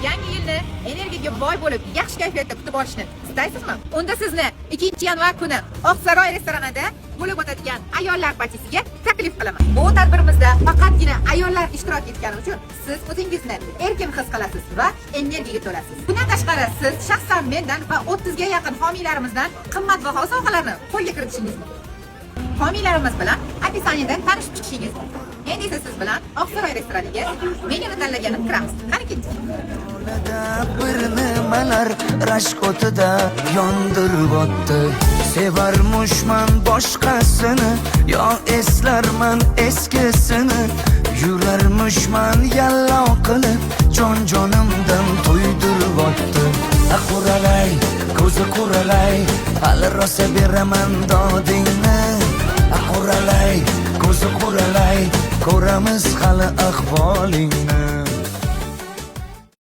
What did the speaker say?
yangi yilni energiyaga boy bo'lib, yaxshi kayfiyatda kutib olishni istaysizmi? Unda sizni 2-yanvar kuni Oqsaroy restoranida bo'lib o'tadigan ayollar partiyasiga taklif qilaman. Bu tadbirimizda faqatgina ayollar ishtirok etgani uchun siz o'zingizni erkin his qilasiz va energiyaga to'lasiz. Bundan tashqari siz shaxsan mendan va 30 ga yaqin homiylarimizdan qimmatbaho sovg'alarni qo'lga kiritishingiz mumkin. Homiylarimiz bilan opisaniyada tanishib chiqishingiz mumkin. Endi esa siz bilan Oqsaroy restoraniga menyuni tanlaganini kiramiz. Qani ketdik. Bir nimalar rashk o'tida yondirib o'tdi. Sevarmushman boshqasini, yo eslarman eskisini. Yurarmushman yallo qilib, jon-jonimdan to'ydirib o'tdi. Quralay, ko'zi quralay, hali rosa beraman dodingni. Quralay, ko'zi quralay, ko'ramiz hali ahvolingni.